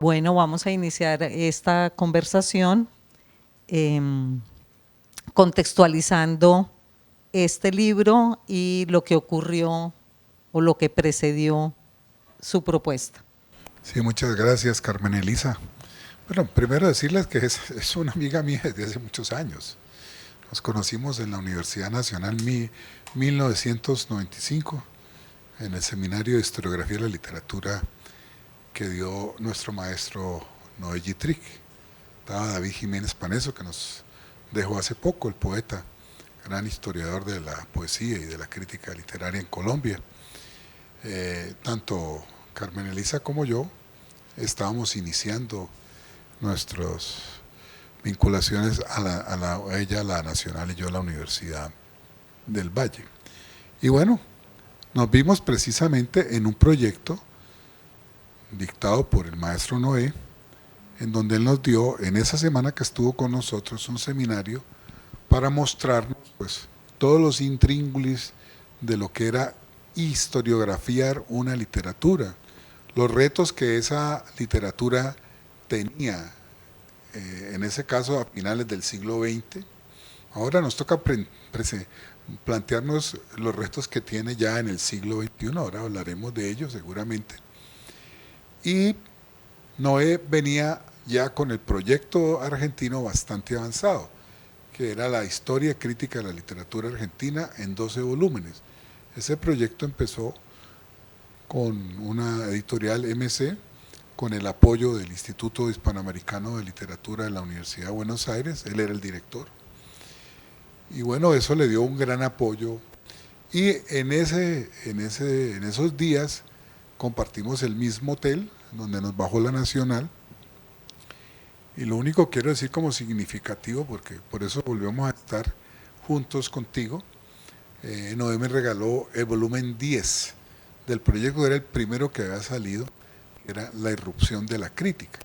Bueno, vamos a iniciar esta conversación contextualizando este libro y lo que ocurrió o lo que precedió su propuesta. Sí, muchas gracias, Carmen Elisa. Bueno, primero decirles que es una amiga mía desde hace muchos años. Nos conocimos en la Universidad Nacional 1995, en el Seminario de Historiografía de la Literatura que dio nuestro maestro Noé Gitric. Estaba David Jiménez Paneso, que nos dejó hace poco, el poeta, gran historiador de la poesía y de la crítica literaria en Colombia. Tanto Carmen Elisa como yo estábamos iniciando nuestras vinculaciones a ella a la Nacional y yo a la Universidad del Valle. Y bueno, nos vimos precisamente en un proyecto dictado por el maestro Noé, en donde él nos dio, en esa semana que estuvo con nosotros, un seminario para mostrarnos pues todos los intríngulis de lo que era historiografiar una literatura, los retos que esa literatura tenía, en ese caso a finales del siglo XX. Ahora nos toca plantearnos los retos que tiene ya en el siglo XXI, ahora hablaremos de ellos seguramente. Y Noé venía ya con el proyecto argentino bastante avanzado, que era la historia crítica de la literatura argentina en 12 volúmenes. Ese proyecto empezó con una editorial MC, con el apoyo del Instituto Hispanoamericano de Literatura de la Universidad de Buenos Aires, él era el director. Y bueno, eso le dio un gran apoyo. Y en esos días compartimos el mismo hotel donde nos bajó la Nacional. Y lo único que quiero decir como significativo, porque por eso volvemos a estar juntos contigo, Noé me regaló el volumen 10 del proyecto, era el primero que había salido, que era La irrupción de la crítica.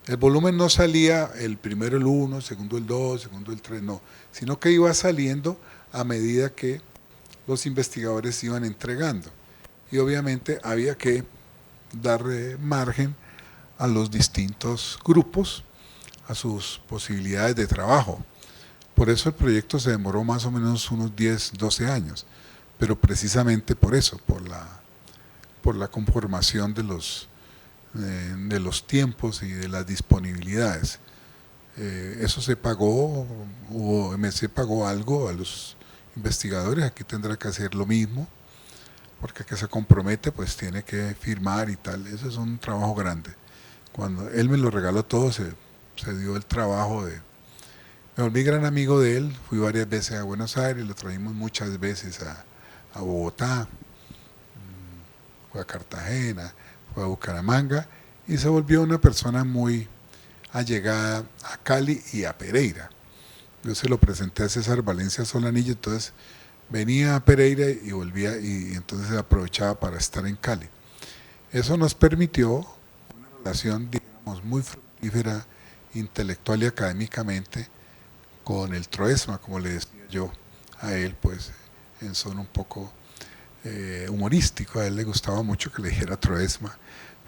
El volumen no salía el primero el 1, el segundo el 2, el segundo el 3, no, sino que iba saliendo a medida que los investigadores iban entregando. Y obviamente había que dar margen a los distintos grupos, a sus posibilidades de trabajo. Por eso el proyecto se demoró más o menos unos 10, 12 años, pero precisamente por eso, por la conformación de los tiempos y de las disponibilidades. Eso se pagó, UMC pagó algo a los investigadores, aquí tendrá que hacer lo mismo, porque que se compromete pues tiene que firmar y tal, eso es un trabajo grande. Cuando él me lo regaló todo, se dio el trabajo de... Me volví gran amigo de él, fui varias veces a Buenos Aires, lo trajimos muchas veces a Bogotá, fue a Cartagena, fue a Bucaramanga y se volvió una persona muy allegada a Cali y a Pereira. Yo se lo presenté a César Valencia Solanillo, entonces venía a Pereira y volvía y entonces aprovechaba para estar en Cali. Eso nos permitió una relación, digamos, muy fructífera intelectual y académicamente con el Troesma, como le decía yo a él, pues en son un poco humorístico, a él le gustaba mucho que le dijera Troesma.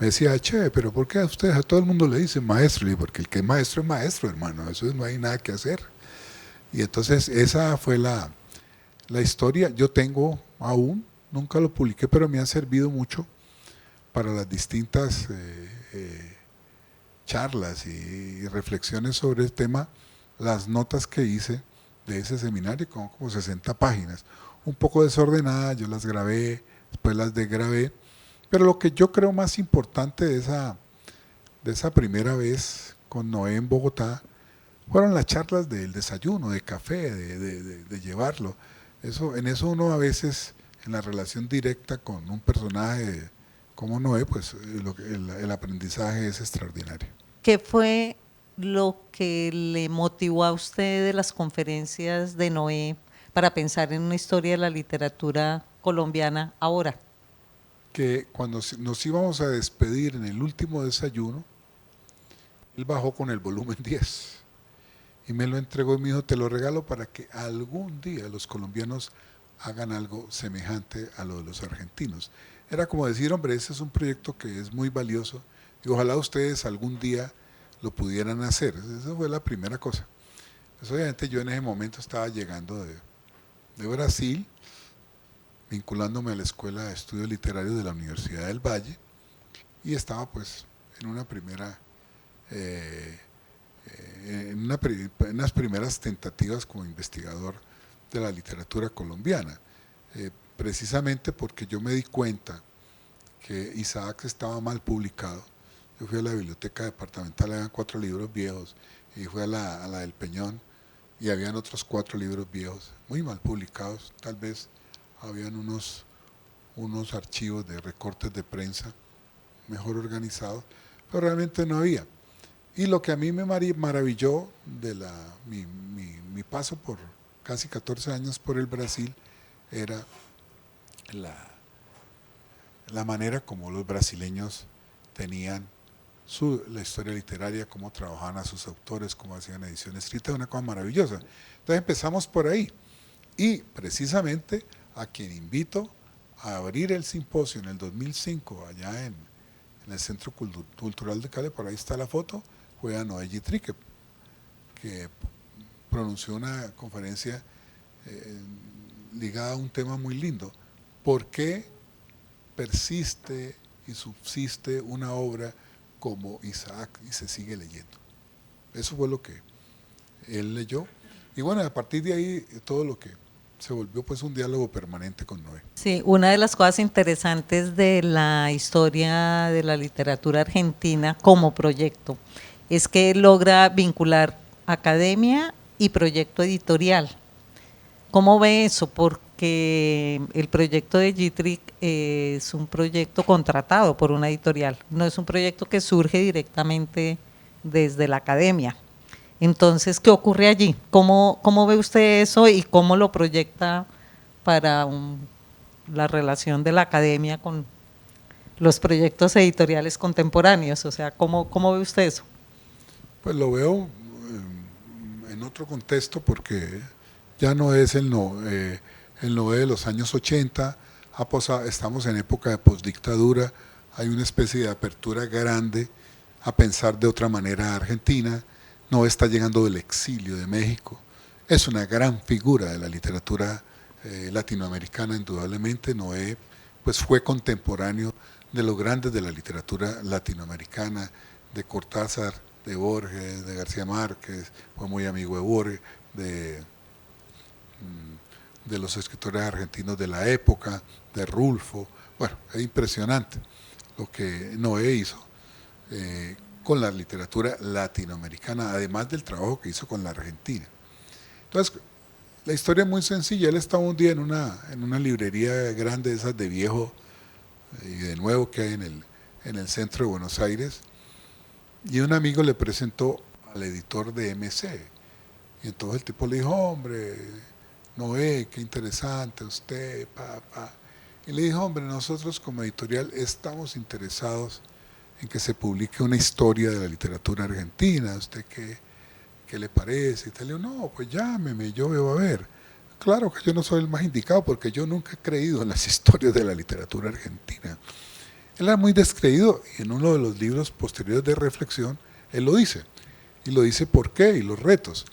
Me decía, che, pero ¿por qué a ustedes, a todo el mundo le dicen maestro? Y porque el que es maestro, hermano, eso no hay nada que hacer. Y entonces esa fue la historia. Yo tengo aún, nunca lo publiqué, pero me ha servido mucho para las distintas charlas y reflexiones sobre el tema, las notas que hice de ese seminario, como 60 páginas, un poco desordenadas, yo las grabé, después las desgrabé, pero lo que yo creo más importante de esa primera vez con Noé en Bogotá fueron las charlas del desayuno, de café, de llevarlo. En eso uno a veces, en la relación directa con un personaje como Noé, pues el aprendizaje es extraordinario. ¿Qué fue lo que le motivó a usted de las conferencias de Noé para pensar en una historia de la literatura colombiana ahora? Que cuando nos íbamos a despedir en el último desayuno, él bajó con el volumen 10 y me lo entregó y me dijo, te lo regalo para que algún día los colombianos hagan algo semejante a lo de los argentinos. Era como decir, hombre, ese es un proyecto que es muy valioso, y ojalá ustedes algún día lo pudieran hacer. Esa fue la primera cosa. Pues obviamente yo en ese momento estaba llegando de Brasil, vinculándome a la Escuela de Estudios Literarios de la Universidad del Valle, y estaba pues en una primera en unas primeras tentativas como investigador de la literatura colombiana, precisamente porque yo me di cuenta que Isaac estaba mal publicado. Yo fui a la biblioteca departamental, habían 4 libros viejos, y fui a la del Peñón, y habían otros 4 libros viejos, muy mal publicados, tal vez habían unos archivos de recortes de prensa mejor organizados, pero realmente no había. Y lo que a mí me maravilló de mi paso por casi 14 años por el Brasil era la manera como los brasileños tenían la historia literaria, cómo trabajaban a sus autores, cómo hacían edición escrita, una cosa maravillosa. Entonces empezamos por ahí, y precisamente a quien invito a abrir el simposio en el 2005 allá en el Centro Cultural de Cali, por ahí está la foto, fue a Noé Guitry, que pronunció una conferencia ligada a un tema muy lindo: ¿por qué persiste y subsiste una obra como Isaac y se sigue leyendo? Eso fue lo que él leyó, y bueno, a partir de ahí todo lo que se volvió pues un diálogo permanente con Noé. Sí, una de las cosas interesantes de la historia de la literatura argentina como proyecto es que logra vincular academia y proyecto editorial. ¿Cómo ve eso? Porque el proyecto de Guitry es un proyecto contratado por una editorial, no es un proyecto que surge directamente desde la academia. Entonces, ¿qué ocurre allí? ¿Cómo ve usted eso y cómo lo proyecta para la relación de la academia con los proyectos editoriales contemporáneos? O sea, ¿cómo ve usted eso? Pues lo veo en otro contexto, porque ya no es el Noé de los años 80, estamos en época de postdictadura, hay una especie de apertura grande a pensar de otra manera a Argentina. Noé está llegando del exilio de México, es una gran figura de la literatura latinoamericana, indudablemente. Noé pues fue contemporáneo de los grandes de la literatura latinoamericana, de Cortázar, de Borges, de García Márquez, fue muy amigo de Borges, de los escritores argentinos de la época, de Rulfo. Bueno, es impresionante lo que Noé hizo con la literatura latinoamericana, además del trabajo que hizo con la Argentina. Entonces, la historia es muy sencilla. Él estaba un día en una librería grande, de esas de viejo y de nuevo, que hay en el centro de Buenos Aires, y un amigo le presentó al editor de MC, y entonces el tipo le dijo: hombre, Noé, qué interesante usted, y le dijo: hombre, nosotros como editorial estamos interesados en que se publique una historia de la literatura argentina, ¿usted qué le parece? Y tal. Le dijo: no, pues llámeme, yo veo a ver. Claro que yo no soy el más indicado, porque yo nunca he creído en las historias de la literatura argentina. Él era muy descreído, y en uno de los libros posteriores de reflexión, él lo dice. Y lo dice por qué, y los retos,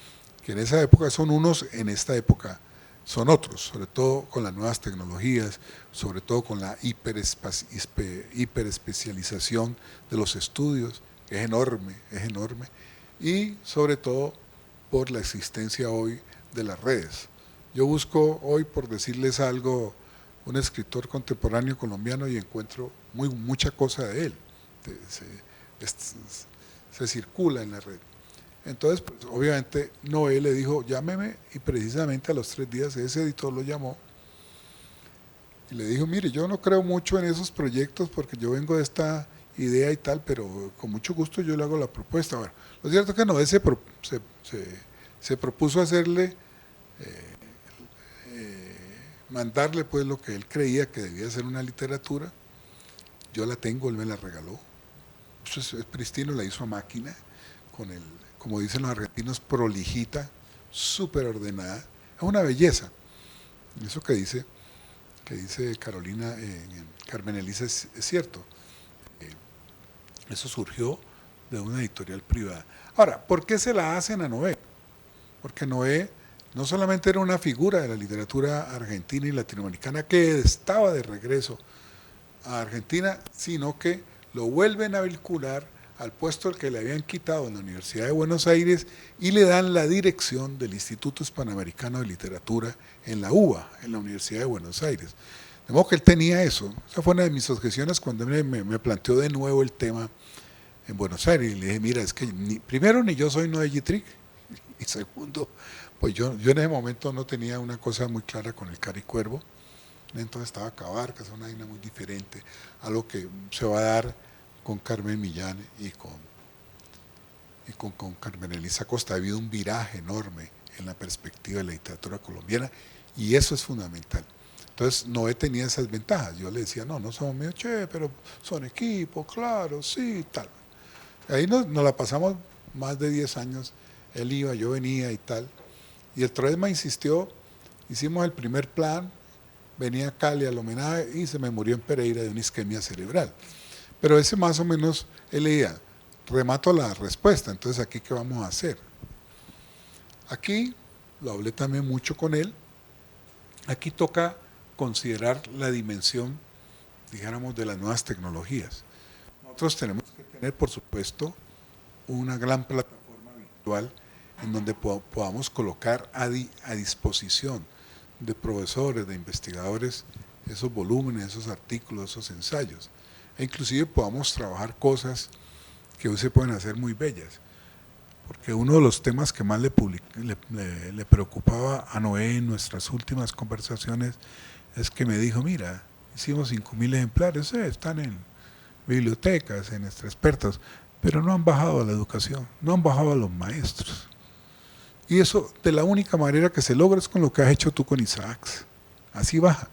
que en esa época son unos, en esta época son otros, sobre todo con las nuevas tecnologías, sobre todo con la hiperespecialización de los estudios, que es enorme, y sobre todo por la existencia hoy de las redes. Yo busco hoy, por decirles algo, un escritor contemporáneo colombiano, y encuentro mucha cosa de él, se circula en la red. Entonces, pues, obviamente Noé le dijo: llámeme, y precisamente a los 3 días ese editor lo llamó y le dijo: mire, yo no creo mucho en esos proyectos, porque yo vengo de esta idea y tal, pero con mucho gusto yo le hago la propuesta. Bueno, lo cierto es que Noé se propuso hacerle, mandarle pues lo que él creía que debía ser una literatura. Yo la tengo, él me la regaló. Eso es pristino, la hizo a máquina, como dicen los argentinos, prolijita, súper ordenada. Es una belleza. Eso que dice Carolina, Carmen Elisa, es cierto. Eso surgió de una editorial privada. Ahora, ¿por qué se la hacen a Noé? Porque Noé no solamente era una figura de la literatura argentina y latinoamericana que estaba de regreso a Argentina, sino que lo vuelven a vincular al puesto que le habían quitado en la Universidad de Buenos Aires y le dan la dirección del Instituto Hispanoamericano de Literatura en la UBA, en la Universidad de Buenos Aires. De modo que él tenía eso. Esa fue una de mis objeciones cuando me planteó de nuevo el tema en Buenos Aires. Y le dije, mira, es que primero ni yo soy Noé Yitric, y segundo, pues yo en ese momento no tenía una cosa muy clara con el Caricuervo. Entonces estaba Cabarcas, una vaina muy diferente a lo que se va a dar con Carmen Millán y con Carmen Elisa Costa. Ha habido un viraje enorme en la perspectiva de la literatura colombiana y eso es fundamental. Entonces Noé tenía esas ventajas. Yo le decía, no somos medio chévere, pero son equipo, claro, sí, tal. Ahí nos la pasamos más de 10 años, él iba, yo venía y tal. Y el Troesma insistió, hicimos el primer plan, venía a Cali al homenaje y se me murió en Pereira de una isquemia cerebral. Pero ese más o menos, él leía, remato la respuesta, entonces aquí ¿qué vamos a hacer? Aquí, lo hablé también mucho con él, aquí toca considerar la dimensión, dijéramos, de las nuevas tecnologías. Nosotros tenemos que tener, por supuesto, una gran plataforma virtual en donde podamos colocar a disposición de profesores, de investigadores, esos volúmenes, esos artículos, esos ensayos. E inclusive podamos trabajar cosas que hoy se pueden hacer muy bellas. Porque uno de los temas que más le preocupaba a Noé en nuestras últimas conversaciones es que me dijo, mira, hicimos 5.000 ejemplares, están en bibliotecas, en expertos, pero no han bajado a la educación, no han bajado a los maestros. Y eso de la única manera que se logra es con lo que has hecho tú con Isaacs. Así baja.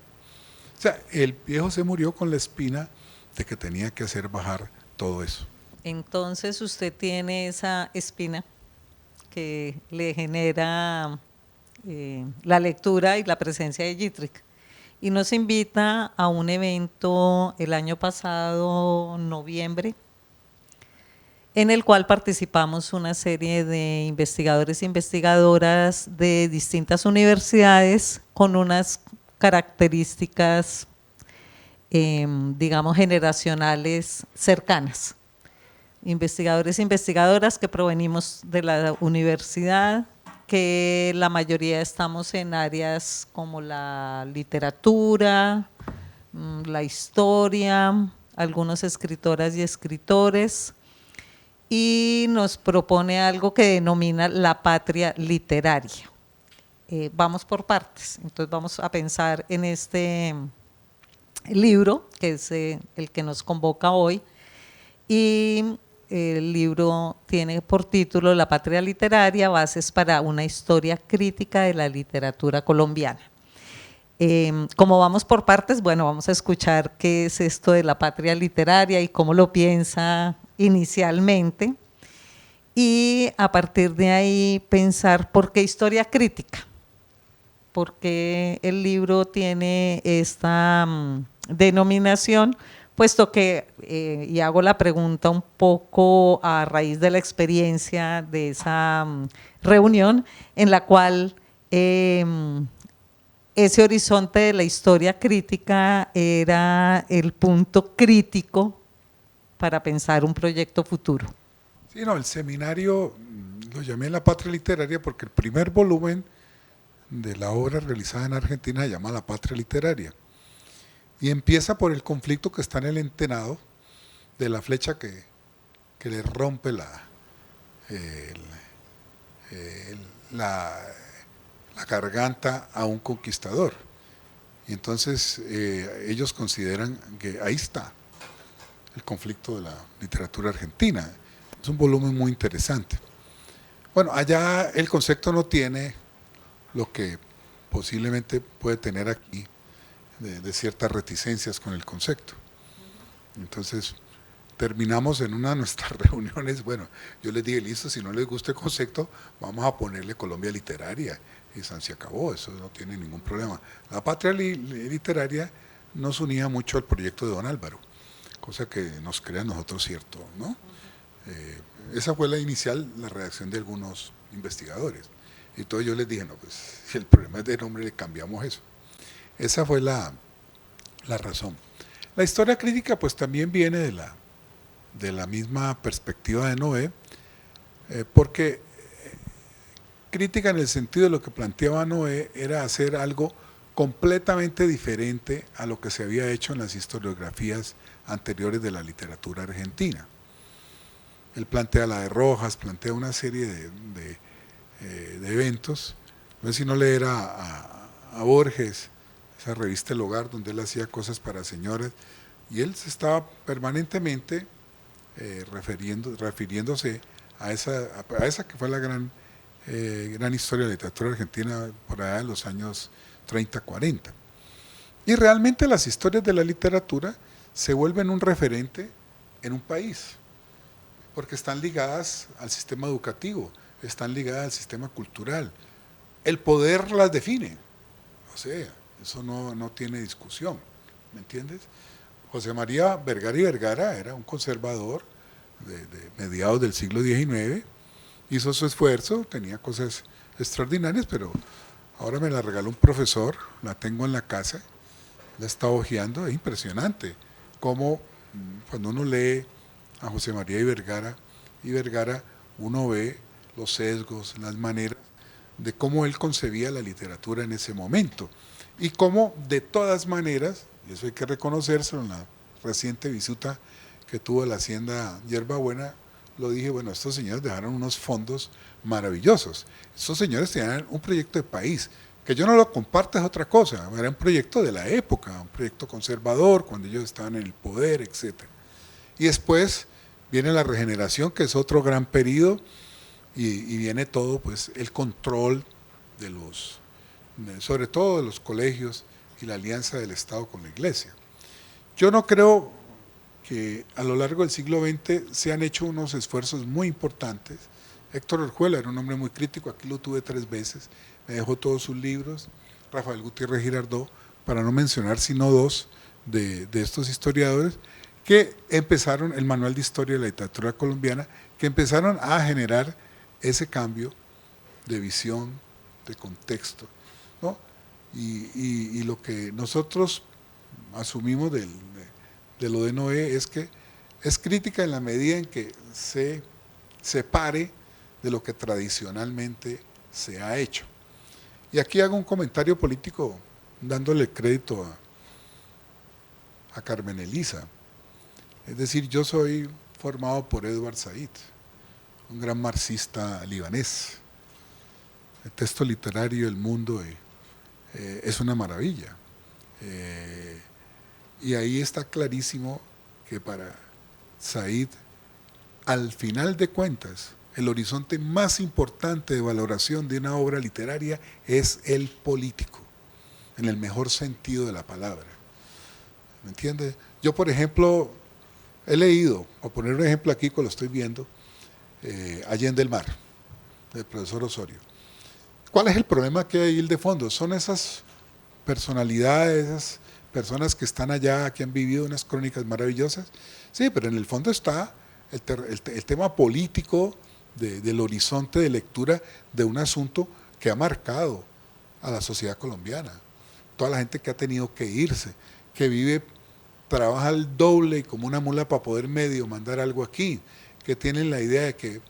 O sea, el viejo se murió con la espina de que tenía que hacer bajar todo eso. Entonces usted tiene esa espina que le genera la lectura y la presencia de Yitric. Y nos invita a un evento el año pasado, noviembre, en el cual participamos una serie de investigadores e investigadoras de distintas universidades con unas características, digamos, generacionales cercanas. Investigadores e investigadoras que provenimos de la universidad, que la mayoría estamos en áreas como la literatura, la historia, algunos escritoras y escritores, y nos propone algo que denomina la patria literaria. Vamos por partes, entonces vamos a pensar en este libro, que es el que nos convoca hoy, y el libro tiene por título La patria literaria, bases para una historia crítica de la literatura colombiana. Como vamos por partes, bueno, vamos a escuchar qué es esto de la patria literaria y cómo lo piensa inicialmente, y a partir de ahí pensar por qué historia crítica, porque el libro tiene esta denominación, puesto que, y hago la pregunta un poco a raíz de la experiencia de esa reunión, en la cual ese horizonte de la historia crítica era el punto crítico para pensar un proyecto futuro. Sí, no, el seminario lo llamé La Patria Literaria porque el primer volumen de la obra realizada en Argentina se llama La Patria Literaria y empieza por el conflicto que está en el entenado de la flecha que le rompe la garganta a un conquistador. Y entonces ellos consideran que ahí está el conflicto de la literatura argentina. Es un volumen muy interesante. Bueno, allá el concepto no tiene lo que posiblemente puede tener aquí de ciertas reticencias con el concepto. Entonces terminamos en una de nuestras reuniones, bueno, yo les dije, listo, si no les gusta el concepto, vamos a ponerle Colombia Literaria, y se acabó, eso no tiene ningún problema. La patria literaria nos unía mucho al proyecto de don Álvaro, cosa que nos crea a nosotros cierto, ¿no? Esa fue la inicial, la reacción de algunos investigadores. Y entonces yo les dije, no, pues si el problema es de nombre, le cambiamos eso. Esa fue la razón. La historia crítica pues también viene de la misma perspectiva de Noé, porque crítica en el sentido de lo que planteaba Noé era hacer algo completamente diferente a lo que se había hecho en las historiografías anteriores de la literatura argentina. Él plantea la de Rojas, plantea una serie de eventos. No sé si no leer a Borges, esa revista El Hogar, donde él hacía cosas para señoras, y él se estaba permanentemente refiriéndose a esa que fue la gran historia de la literatura argentina por allá de los años 30, 40. Y realmente las historias de la literatura se vuelven un referente en un país, porque están ligadas al sistema educativo, están ligadas al sistema cultural. El poder las define, o sea, eso no tiene discusión, ¿me entiendes? José María Vergara y Vergara era un conservador de mediados del siglo XIX, hizo su esfuerzo, tenía cosas extraordinarias, pero ahora me la regaló un profesor, la tengo en la casa, la está hojeando, es impresionante cómo cuando uno lee a José María y Vergara, uno ve los sesgos, las maneras de cómo él concebía la literatura en ese momento y cómo de todas maneras, y eso hay que reconocérselo en la reciente visita que tuvo a la hacienda Hierbabuena, lo dije, bueno, estos señores dejaron unos fondos maravillosos, estos señores tenían un proyecto de país, que yo no lo comparto es otra cosa, era un proyecto de la época, un proyecto conservador, cuando ellos estaban en el poder, etc. Y después viene la regeneración, que es otro gran periodo, y viene todo, pues, el control de sobre todo de los colegios y la alianza del Estado con la Iglesia. Yo no creo que a lo largo del siglo XX se han hecho unos esfuerzos muy importantes. Héctor Orjuela era un hombre muy crítico, aquí lo tuve 3 veces, me dejó todos sus libros, Rafael Gutiérrez Girardot, para no mencionar sino 2 de estos historiadores, que empezaron, el Manual de Historia de la Literatura Colombiana, que empezaron a generar ese cambio de visión, de contexto, ¿no? Y lo que nosotros asumimos de lo de Noé es que es crítica en la medida en que se separe de lo que tradicionalmente se ha hecho. Y aquí hago un comentario político dándole crédito a Carmen Elisa. Es decir, yo soy formado por Edward Said, un gran marxista libanés. El texto literario El Mundo es una maravilla. Y ahí está clarísimo que para Said, al final de cuentas, el horizonte más importante de valoración de una obra literaria es el político, en el mejor sentido de la palabra. ¿Me entiendes? Yo, por ejemplo, he leído, por poner un ejemplo aquí que lo estoy viendo, Allende el Mar, del profesor Osorio. ¿Cuál es el problema que hay ahí de fondo? Son esas personalidades, esas personas que están allá, que han vivido unas crónicas maravillosas. Sí, pero en el fondo está el tema político del horizonte de lectura de un asunto que ha marcado a la sociedad colombiana. Toda la gente que ha tenido que irse, que vive, trabaja el doble y como una mula para poder medio mandar algo aquí, que tienen la idea de que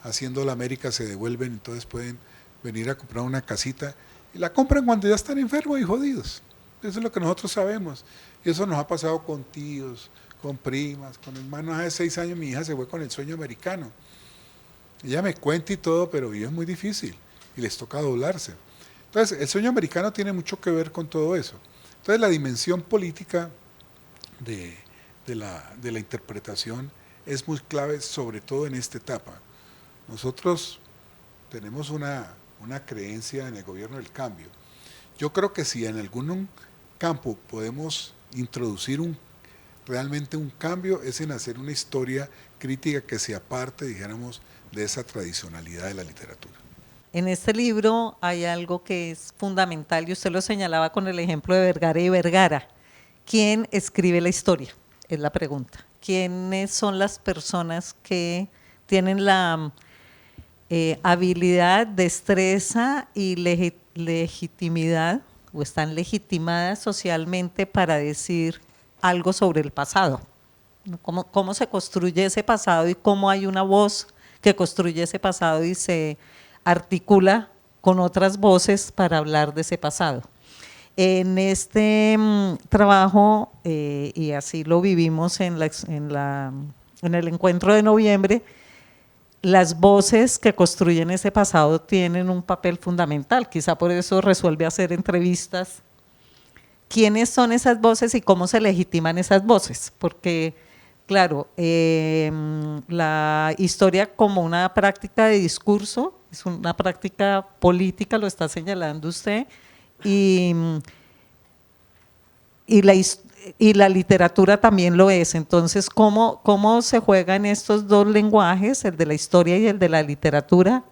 haciendo la América se devuelven, entonces pueden venir a comprar una casita y la compran cuando ya están enfermos y jodidos. Eso es lo que nosotros sabemos. Y eso nos ha pasado con tíos, con primas, con hermanos. Hace 6 años mi hija se fue con el sueño americano. Ella me cuenta y todo, pero es muy difícil y les toca doblarse. Entonces, el sueño americano tiene mucho que ver con todo eso. Entonces, la dimensión política de la interpretación es muy clave, sobre todo en esta etapa. Nosotros tenemos una creencia en el gobierno del cambio. Yo creo que si en algún campo podemos introducir realmente un cambio, es en hacer una historia crítica que se aparte, dijéramos, de esa tradicionalidad de la literatura. En este libro hay algo que es fundamental y usted lo señalaba con el ejemplo de Vergara y Vergara. ¿Quién escribe la historia? Es la pregunta. quiénes son las personas que tienen la habilidad, destreza y legitimidad o están legitimadas socialmente para decir algo sobre el pasado. ¿Cómo se construye ese pasado y cómo hay una voz que construye ese pasado y se articula con otras voces para hablar de ese pasado? En este trabajo, y así lo vivimos en el encuentro de noviembre, las voces que construyen ese pasado tienen un papel fundamental, quizá por eso resuelve hacer entrevistas. ¿Quiénes son esas voces y cómo se legitiman esas voces? Porque, claro, la historia como una práctica de discurso, es una práctica política, lo está señalando usted, y la literatura también lo es. Entonces, ¿cómo se juegan estos dos lenguajes, el de la historia y el de la literatura,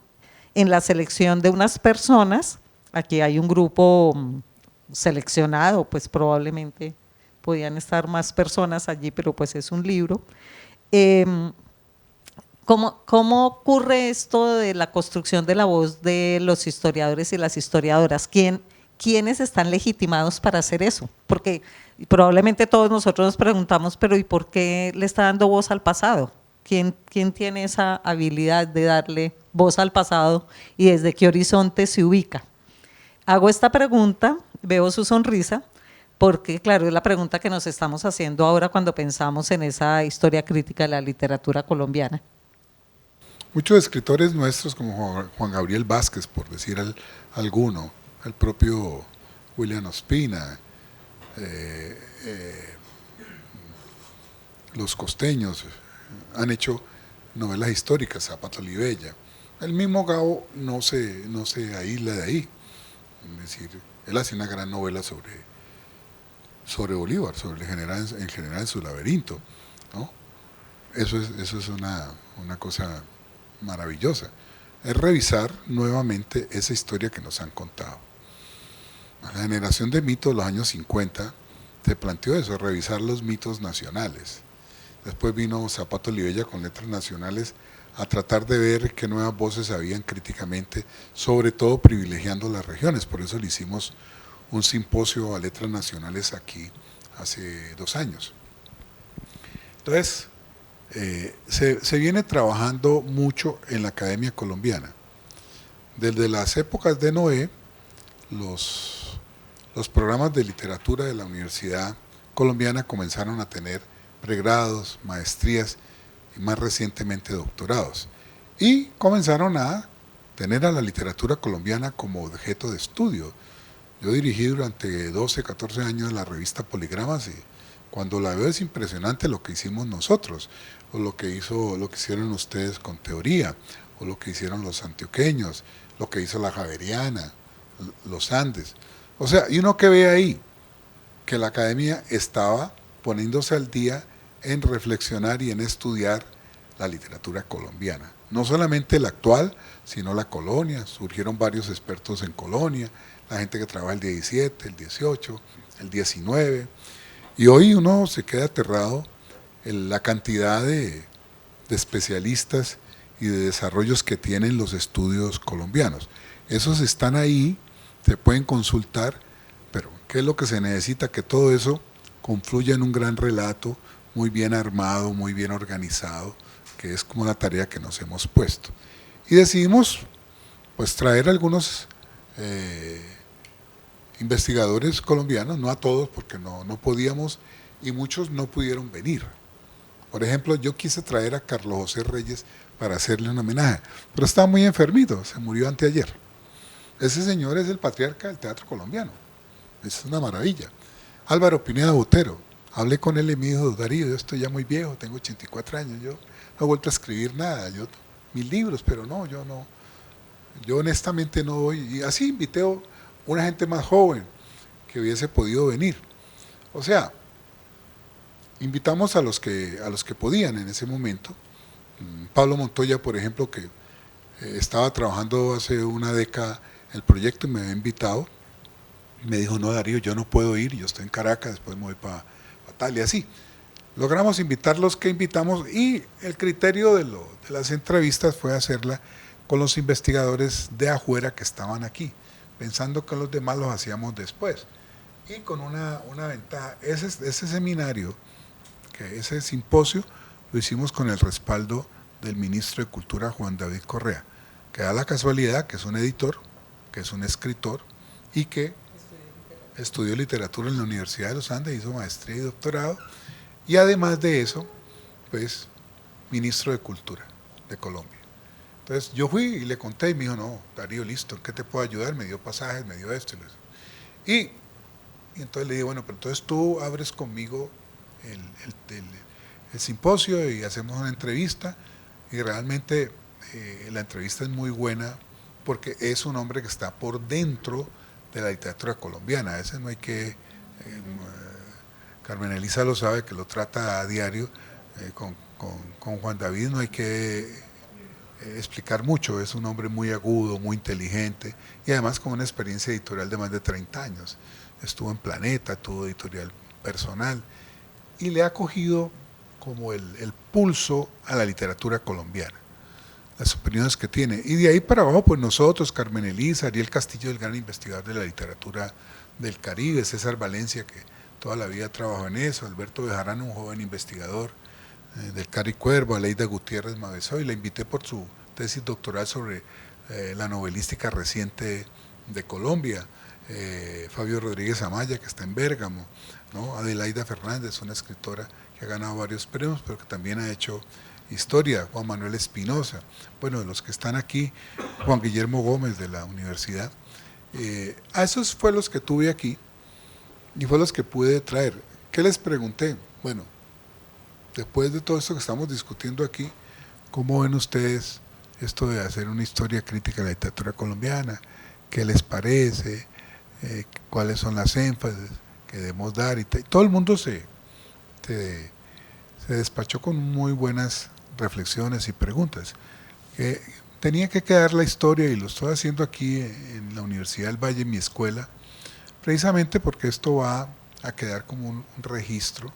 en la selección de unas personas? Aquí hay un grupo seleccionado, pues probablemente podían estar más personas allí, pero pues es un libro. ¿Cómo ocurre esto de la construcción de la voz de los historiadores y las historiadoras? ¿Quiénes están legitimados para hacer eso? Porque probablemente todos nosotros nos preguntamos, pero ¿y por qué le está dando voz al pasado? ¿Quién tiene esa habilidad de darle voz al pasado y desde qué horizonte se ubica? Hago esta pregunta, veo su sonrisa, porque claro, es la pregunta que nos estamos haciendo ahora cuando pensamos en esa historia crítica de la literatura colombiana. Muchos escritores nuestros, como Juan Gabriel Vázquez, por decir alguno, el propio William Ospina, los costeños, han hecho novelas históricas, Zapato Olivella. El mismo Gabo no se aísla de ahí. Es decir, él hace una gran novela sobre Bolívar, sobre el general en su laberinto, ¿no? Eso es una cosa maravillosa. Es revisar nuevamente esa historia que nos han contado. La generación de mitos de los años 50 se planteó eso, revisar los mitos nacionales. Después vino Zapato Olivella con Letras Nacionales a tratar de ver qué nuevas voces habían críticamente, sobre todo privilegiando las regiones. Por eso le hicimos un simposio a Letras Nacionales aquí hace 2 años. Entonces, se viene trabajando mucho en la Academia Colombiana. Desde las épocas de Noé, los programas de literatura de la Universidad Colombiana comenzaron a tener pregrados, maestrías y más recientemente doctorados. Y comenzaron a tener a la literatura colombiana como objeto de estudio. Yo dirigí durante 12, 14 años la revista Poligramas y cuando la veo es impresionante lo que hicimos nosotros, o lo que hicieron ustedes con Teoría, o lo que hicieron los antioqueños, lo que hizo la Javeriana, los Andes. O sea, y uno que ve ahí que la academia estaba poniéndose al día en reflexionar y en estudiar la literatura colombiana. No solamente la actual, sino la colonia. Surgieron varios expertos en colonia, la gente que trabaja el 17, el 18, el 19. Y hoy uno se queda aterrado en la cantidad de especialistas y de desarrollos que tienen los estudios colombianos. Esos están ahí, se pueden consultar, pero ¿qué es lo que se necesita? Que todo eso confluya en un gran relato, muy bien armado, muy bien organizado, que es como la tarea que nos hemos puesto. Y decidimos pues traer algunos investigadores colombianos, no a todos porque no podíamos y muchos no pudieron venir. Por ejemplo, yo quise traer a Carlos José Reyes para hacerle un homenaje, pero estaba muy enfermito, se murió anteayer. Ese señor es el patriarca del teatro colombiano, es una maravilla. Álvaro Pineda Botero, hablé con él y me dijo, Darío, yo estoy ya muy viejo, tengo 84 años, yo no he vuelto a escribir nada, mis libros, pero no, yo honestamente no voy. Y así invité a una gente más joven que hubiese podido venir. O sea, invitamos a los que podían en ese momento. Pablo Montoya, por ejemplo, que estaba trabajando hace una década el proyecto y me había invitado, me dijo, no Darío, yo no puedo ir, yo estoy en Caracas, después me voy para tal y así. logramos invitar los que invitamos y el criterio de las entrevistas fue hacerla con los investigadores de afuera que estaban aquí, pensando que los demás los hacíamos después. Y con una ventaja, ese seminario, ese simposio, lo hicimos con el respaldo del ministro de Cultura, Juan David Correa, que da la casualidad que es un editor, que es un escritor y que estudió literatura en la Universidad de los Andes, hizo maestría y doctorado, y además de eso, pues, ministro de Cultura de Colombia. Entonces yo fui y le conté y me dijo, no, Darío, listo, ¿en qué te puedo ayudar? Me dio pasajes, me dio esto. Y entonces le dije, bueno, pero entonces tú abres conmigo el simposio y hacemos una entrevista, y realmente la entrevista es muy buena porque es un hombre que está por dentro de la literatura colombiana. A veces no hay que, Carmen Elisa lo sabe, que lo trata a diario, con Juan David no hay que explicar mucho, es un hombre muy agudo, muy inteligente y además con una experiencia editorial de más de 30 años. Estuvo en Planeta, tuvo editorial personal y le ha cogido como el pulso a la literatura colombiana, las opiniones que tiene. Y de ahí para abajo, pues nosotros, Carmen Elisa, Ariel Castillo, el gran investigador de la literatura del Caribe, César Valencia, que toda la vida trabajó en eso, Alberto Bejarano, un joven investigador del Cari Cuervo, Aleida Gutiérrez Mabesoy, la invité por su tesis doctoral sobre la novelística reciente de Colombia, Fabio Rodríguez Amaya, que está en Bérgamo, ¿no? Adelaida Fernández, una escritora que ha ganado varios premios, pero que también ha hecho historia, Juan Manuel Espinosa, bueno, de los que están aquí, Juan Guillermo Gómez de la universidad. A esos fue los que tuve aquí y fue los que pude traer. ¿Qué les pregunté? Bueno, después de todo esto que estamos discutiendo aquí, ¿cómo ven ustedes esto de hacer una historia crítica de la literatura colombiana? ¿Qué les parece? ¿Cuáles son las énfasis que debemos dar? Y todo el mundo se despachó con muy buenas reflexiones y preguntas. Tenía que quedar la historia, y lo estoy haciendo aquí en la Universidad del Valle, en mi escuela, precisamente porque esto va a quedar como un registro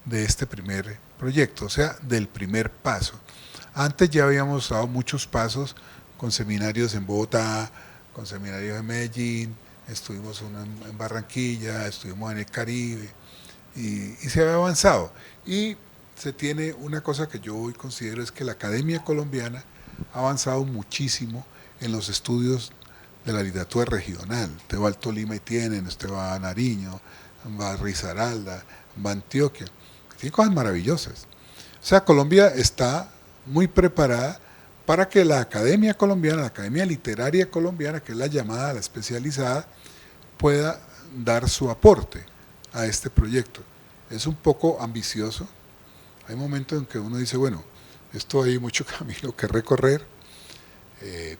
de este primer proyecto, o sea, del primer paso. Antes ya habíamos dado muchos pasos con seminarios en Bogotá, con seminarios en Medellín, estuvimos uno en Barranquilla, estuvimos en el Caribe, y se había avanzado. Y se tiene una cosa que yo hoy considero es que la Academia Colombiana ha avanzado muchísimo en los estudios de la literatura regional. Usted va al Tolima y tienen, usted va a Nariño, va a Risaralda, va a Antioquia. Tiene cosas maravillosas. O sea, Colombia está muy preparada para que la Academia Colombiana, la Academia Literaria Colombiana, que es la llamada, la especializada, pueda dar su aporte a este proyecto. Es un poco ambicioso. Hay momentos en que uno dice, bueno, esto hay mucho camino que recorrer,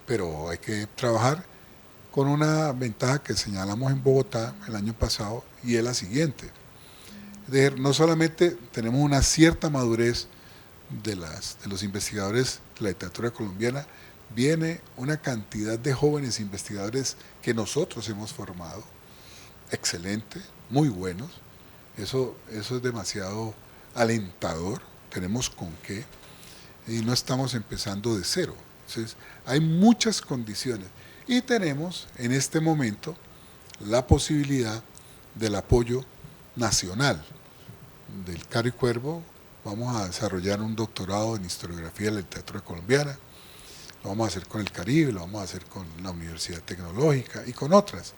pero hay que trabajar con una ventaja que señalamos en Bogotá el año pasado, y es la siguiente. No solamente tenemos una cierta madurez de los investigadores de la literatura colombiana, viene una cantidad de jóvenes investigadores que nosotros hemos formado, excelente, muy buenos. Eso es demasiado alentador, tenemos con qué, y no estamos empezando de cero. Entonces, hay muchas condiciones y tenemos en este momento la posibilidad del apoyo nacional del Cari Cuervo. Vamos a desarrollar un doctorado en historiografía de la literatura colombiana, lo vamos a hacer con el Caribe, lo vamos a hacer con la Universidad Tecnológica y con otras.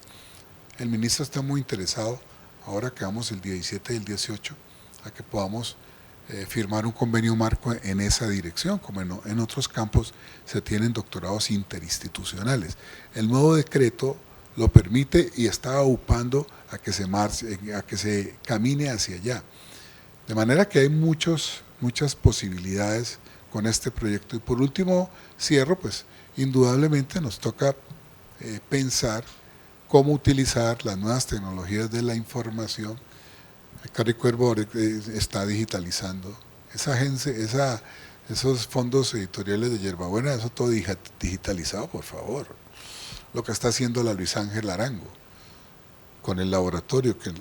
El ministro está muy interesado, ahora que vamos el 17 y el 18, a que podamos firmar un convenio marco en esa dirección, como en otros campos se tienen doctorados interinstitucionales. El nuevo decreto lo permite y está aupando a que se camine hacia allá. De manera que hay muchas posibilidades con este proyecto. Y por último, cierro, pues indudablemente nos toca pensar cómo utilizar las nuevas tecnologías de la información. El Cari Cuervo está digitalizando. Esa agencia, esos fondos editoriales de Yerbabuena, eso todo digitalizado, por favor. Lo que está haciendo la Luis Ángel Arango. con el laboratorio, que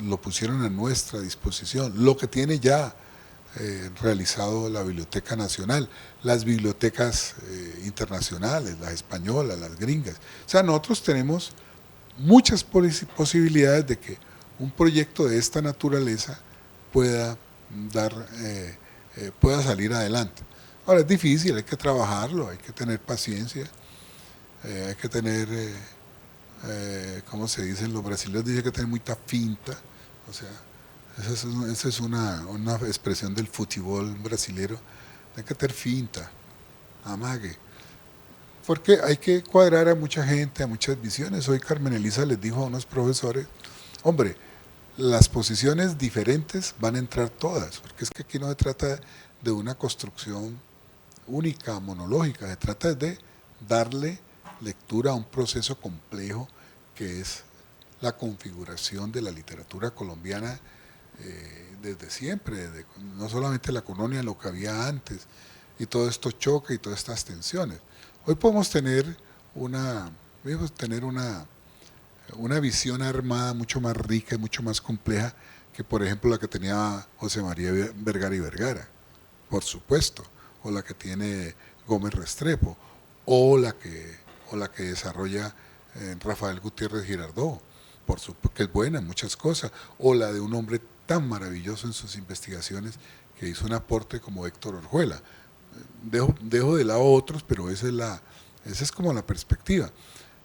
lo pusieron a nuestra disposición, lo que tiene ya realizado la Biblioteca Nacional, las bibliotecas internacionales, las españolas, las gringas. O sea, nosotros tenemos muchas posibilidades de que un proyecto de esta naturaleza pueda pueda salir adelante. Ahora es difícil, hay que trabajarlo, hay que tener paciencia, hay que tener, ¿cómo se dice? Los brasileños dicen que tener mucha finta, o sea, esa es una expresión del fútbol brasilero, hay que tener finta, amague, porque hay que cuadrar a mucha gente, a muchas visiones. Hoy Carmen Elisa les dijo a unos profesores, hombre, las posiciones diferentes van a entrar todas, porque es que aquí no se trata de una construcción única, monológica, se trata de darle lectura a un proceso complejo que es la configuración de la literatura colombiana desde siempre, no solamente la colonia, lo que había antes, y todo esto choque y todas estas tensiones. Hoy podemos tener una visión armada mucho más rica y mucho más compleja que, por ejemplo, la que tenía José María Vergara y Vergara, por supuesto, o la que tiene Gómez Restrepo, o la que desarrolla Rafael Gutiérrez Girardot, por supuesto, que es buena en muchas cosas, o la de un hombre tan maravilloso en sus investigaciones que hizo un aporte como Héctor Orjuela. Dejo de lado otros, pero esa es como la perspectiva.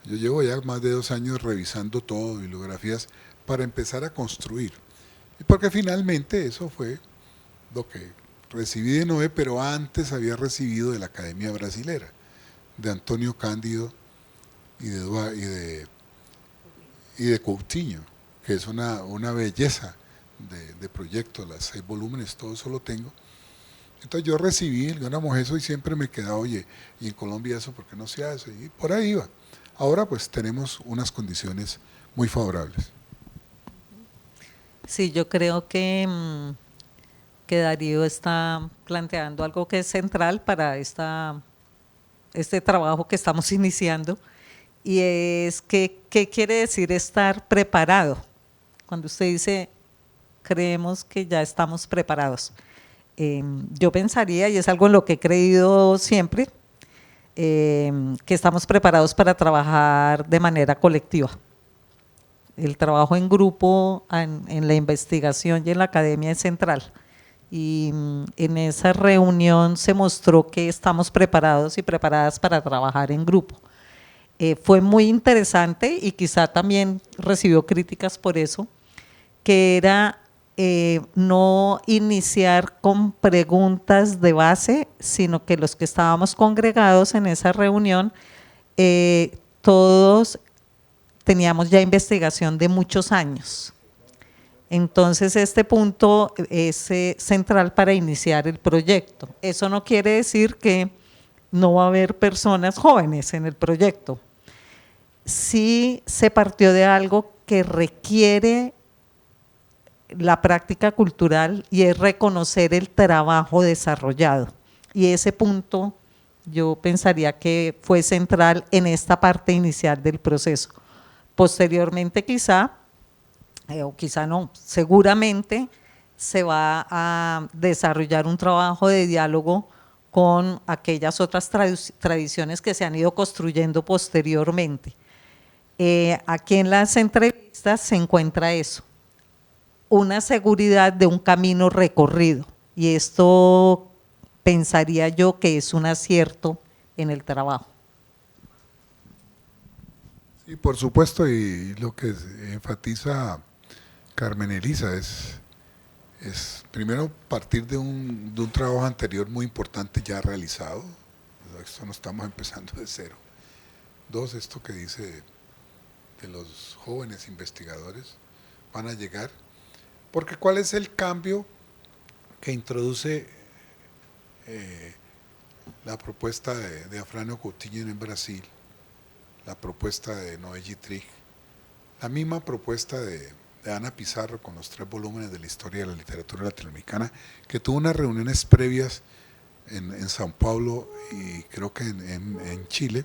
Yo llevo ya más de 2 años revisando todo, bibliografías, para empezar a construir. Y porque finalmente eso fue lo que recibí de Noé, pero antes había recibido de la Academia Brasilera, de Antonio Cándido y de Coutinho, que es una belleza de proyecto, las 6 volúmenes, todo eso lo tengo. Entonces yo recibí, digamos, eso y siempre me quedaba, oye, y en Colombia eso, ¿por qué no se hace? Y por ahí iba. Ahora pues tenemos unas condiciones muy favorables. Sí, yo creo que Darío está planteando algo que es central para este trabajo que estamos iniciando, y es que, ¿qué quiere decir estar preparado? Cuando usted dice, creemos que ya estamos preparados. Yo pensaría, y es algo en lo que he creído siempre, que estamos preparados para trabajar de manera colectiva. El trabajo en grupo, en la investigación y en la academia es central. Y en esa reunión se mostró que estamos preparados y preparadas para trabajar en grupo. Fue muy interesante y quizá también recibió críticas por eso, que era no iniciar con preguntas de base, sino que los que estábamos congregados en esa reunión, todos teníamos ya investigación de muchos años. Entonces este punto es central para iniciar el proyecto. Eso no quiere decir que no va a haber personas jóvenes en el proyecto. Sí se partió de algo que requiere la práctica cultural y es reconocer el trabajo desarrollado. Y ese punto yo pensaría que fue central en esta parte inicial del proceso. Posteriormente quizá, o quizá no, seguramente se va a desarrollar un trabajo de diálogo con aquellas otras tradiciones que se han ido construyendo posteriormente. Aquí en las entrevistas se encuentra eso, una seguridad de un camino recorrido, y esto pensaría yo que es un acierto en el trabajo. Sí, por supuesto, y lo que enfatiza Carmen Elisa es primero partir de un trabajo anterior muy importante ya realizado, esto no estamos empezando de cero. 2, esto que dice de los jóvenes investigadores van a llegar, porque ¿cuál es el cambio que introduce la propuesta de Afrânio Coutinho en Brasil, la propuesta de Noé Gittrich, la misma propuesta de Ana Pizarro con los 3 volúmenes de la historia de la literatura latinoamericana, que tuvo unas reuniones previas en Sao Paulo y creo que en Chile,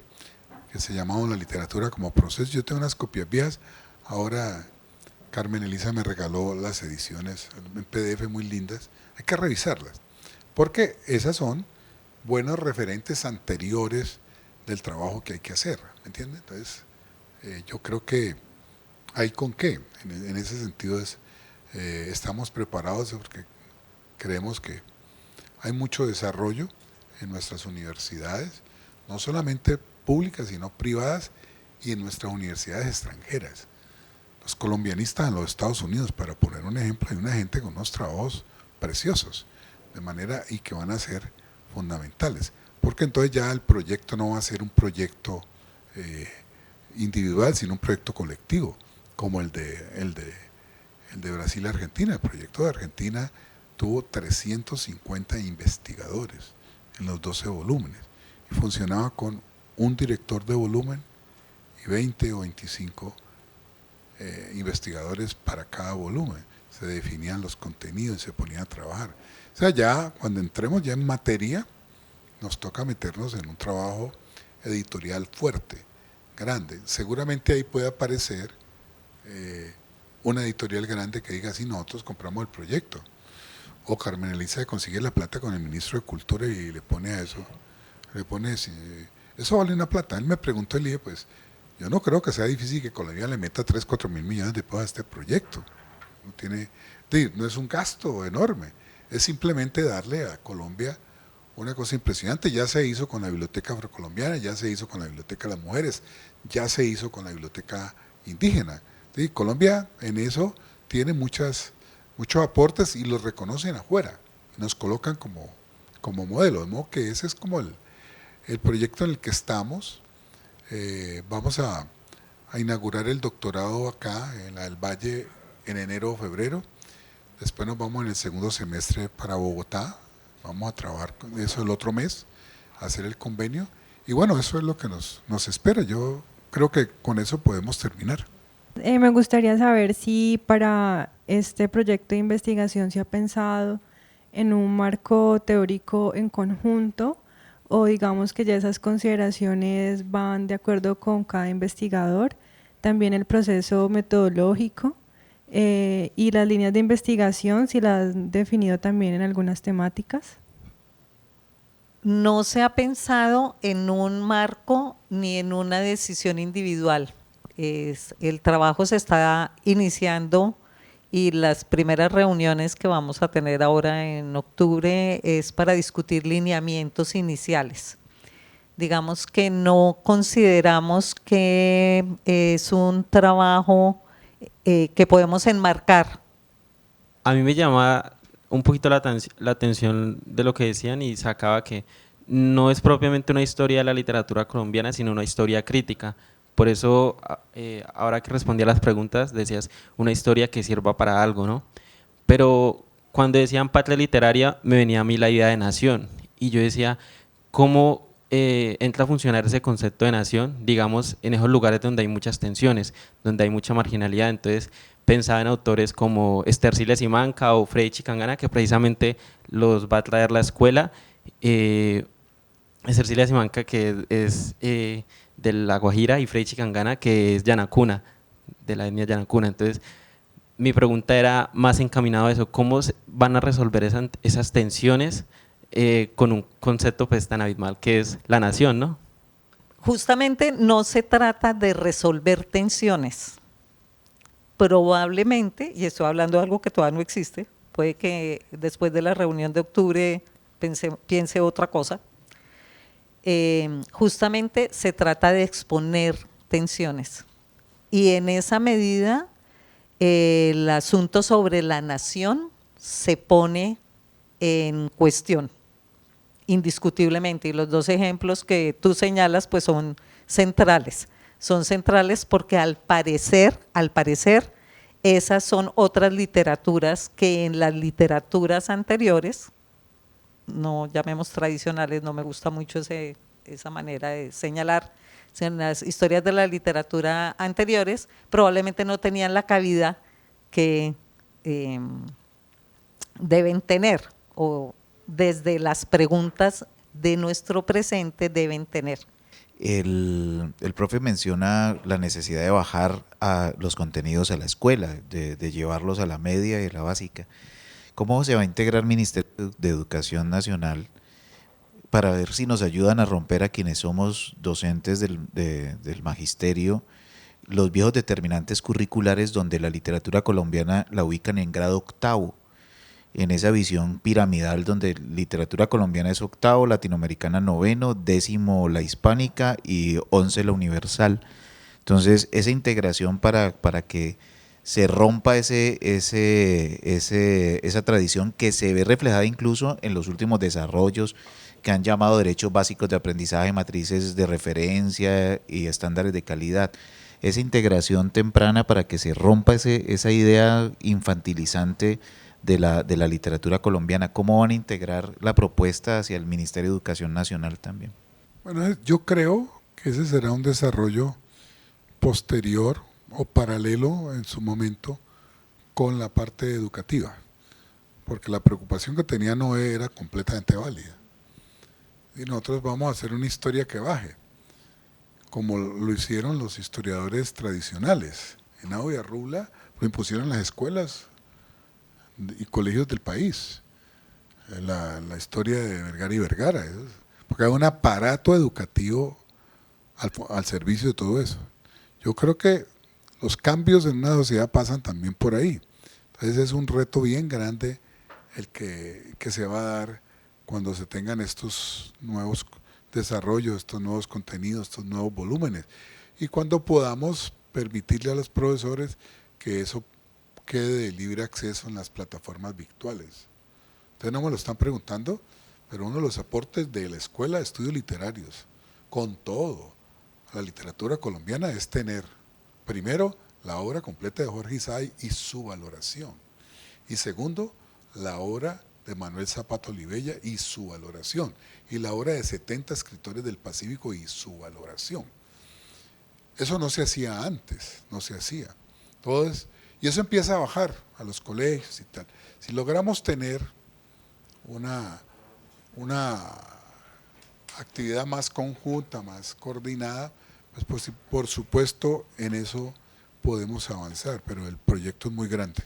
que se llamaban La literatura como proceso? Yo tengo unas copias viejas, Ahora Carmen Elisa me regaló las ediciones en PDF muy lindas, hay que revisarlas, porque esas son buenos referentes anteriores del trabajo que hay que hacer, ¿me entiende? Entonces, yo creo que hay con qué, en ese sentido estamos preparados porque creemos que hay mucho desarrollo en nuestras universidades, no solamente públicas, sino privadas, y en nuestras universidades extranjeras. Los colombianistas en los Estados Unidos, para poner un ejemplo, hay una gente con unos trabajos preciosos, de manera y que van a ser fundamentales, porque entonces ya el proyecto no va a ser un proyecto individual, sino un proyecto colectivo, como el de Brasil-Argentina. El proyecto de Argentina tuvo 350 investigadores en los 12 volúmenes y funcionaba con un director de volumen y 20 o 25 investigadores para cada volumen. Se definían los contenidos y se ponían a trabajar. O sea, ya cuando entremos ya en materia, nos toca meternos en un trabajo editorial fuerte, grande. Seguramente ahí puede aparecer una editorial grande que diga, sí, nosotros compramos el proyecto. O Carmen Elisa consigue la plata con el ministro de Cultura y le pone a eso, le pone, eso vale una plata. Él me preguntó y le dije, pues, yo no creo que sea difícil que Colombia le meta 3, 4 mil millones de pesos a este proyecto. No es un gasto enorme, es simplemente darle a Colombia una cosa impresionante. Ya se hizo con la Biblioteca Afrocolombiana, ya se hizo con la Biblioteca de las Mujeres, ya se hizo con la Biblioteca Indígena. ¿Sí? Colombia en eso tiene muchos aportes y los reconocen afuera, nos colocan como modelo, de modo que ese es como el proyecto en el que estamos. Vamos a inaugurar el doctorado acá en la del Valle en enero o febrero, después nos vamos en el segundo semestre para Bogotá, vamos a trabajar con eso el otro mes, a hacer el convenio, y bueno, eso es lo que nos espera. Yo creo que con eso podemos terminar. Me gustaría saber si para este proyecto de investigación se ha pensado en un marco teórico en conjunto, o digamos que ya esas consideraciones van de acuerdo con cada investigador, también el proceso metodológico y las líneas de investigación, si las han definido también en algunas temáticas. No se ha pensado en un marco ni en una decisión individual. El trabajo se está iniciando y las primeras reuniones que vamos a tener ahora en octubre es para discutir lineamientos iniciales. Digamos que no consideramos que es un trabajo que podemos enmarcar. A mí me llama un poquito la atención de lo que decían y sacaba que no es propiamente una historia de la literatura colombiana, sino una historia crítica. Por eso, ahora que respondí a las preguntas, decías una historia que sirva para algo, ¿no? Pero cuando decían patria literaria, me venía a mí la idea de nación. Y yo decía, ¿cómo entra a funcionar ese concepto de nación, digamos, en esos lugares donde hay muchas tensiones, donde hay mucha marginalidad? Entonces, pensaba en autores como Esther Simanca o Freddy Chicangana, que precisamente los va a traer la escuela. Esther Simanca, que es de La Guajira, y Freddy Chicangana, que es Yanacuna, de la etnia Yanacuna. Entonces, mi pregunta era más encaminado a eso, ¿cómo van a resolver esas tensiones con un concepto pues tan abismal que es la nación, ¿no? Justamente no se trata de resolver tensiones. Probablemente, y estoy hablando de algo que todavía no existe, puede que después de la reunión de octubre piense otra cosa. Justamente se trata de exponer tensiones y en esa medida el asunto sobre la nación se pone en cuestión indiscutiblemente, y los dos ejemplos que tú señalas pues son centrales porque al parecer esas son otras literaturas que en las literaturas anteriores, no llamemos tradicionales, no me gusta mucho esa manera de señalar, en las historias de la literatura anteriores probablemente no tenían la cabida que deben tener, o desde las preguntas de nuestro presente deben tener. El profe menciona la necesidad de bajar a los contenidos a la escuela, de llevarlos a la media y a la básica. ¿Cómo se va a integrar Ministerio de Educación Nacional para ver si nos ayudan a romper a quienes somos docentes del magisterio los viejos determinantes curriculares donde la literatura colombiana la ubican en grado octavo, en esa visión piramidal donde literatura colombiana es octavo, latinoamericana noveno, décimo la hispánica y 11 la universal? Entonces, esa integración para que se rompa esa tradición que se ve reflejada incluso en los últimos desarrollos que han llamado derechos básicos de aprendizaje, matrices de referencia y estándares de calidad. Esa integración temprana para que se rompa esa idea infantilizante de la literatura colombiana. ¿Cómo van a integrar la propuesta hacia el Ministerio de Educación Nacional también? Bueno, yo creo que ese será un desarrollo posterior o paralelo en su momento con la parte educativa, porque la preocupación que tenía Noé era completamente válida. Y nosotros vamos a hacer una historia que baje, como lo hicieron los historiadores tradicionales. Henao y Arrula lo impusieron en las escuelas y colegios del país. La historia de Vergara y Vergara, porque hay un aparato educativo al servicio de todo eso. Yo creo que los cambios en una sociedad pasan también por ahí. Entonces es un reto bien grande el que se va a dar cuando se tengan estos nuevos desarrollos, estos nuevos contenidos, estos nuevos volúmenes, y cuando podamos permitirle a los profesores que eso quede de libre acceso en las plataformas virtuales. Ustedes no me lo están preguntando, pero uno de los aportes de la Escuela de Estudios Literarios, con todo, a la literatura colombiana es tener, primero, la obra completa de Jorge Isay y su valoración, y segundo, la obra de Manuel Zapata Olivella y su valoración, y la obra de 70 escritores del Pacífico y su valoración. Eso no se hacía antes, no se hacía. Entonces, y eso empieza a bajar a los colegios y tal. Si logramos tener una actividad más conjunta, más coordinada, pues por supuesto en eso podemos avanzar, pero el proyecto es muy grande.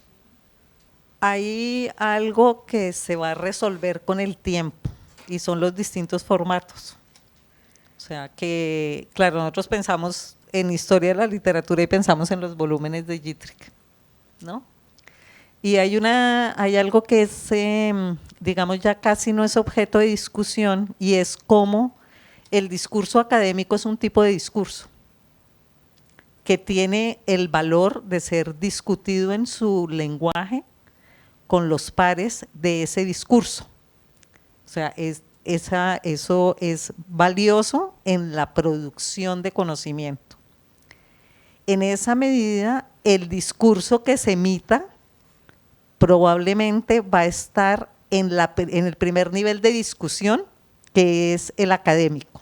Hay algo que se va a resolver con el tiempo y son los distintos formatos. O sea que, claro, nosotros pensamos en historia de la literatura y pensamos en los volúmenes de Gittrick, ¿no? Y hay algo que es, digamos, ya casi no es objeto de discusión, y es cómo el discurso académico es un tipo de discurso que tiene el valor de ser discutido en su lenguaje con los pares de ese discurso. O sea, eso es valioso en la producción de conocimiento. En esa medida, el discurso que se emita probablemente va a estar en el primer nivel de discusión, que es el académico.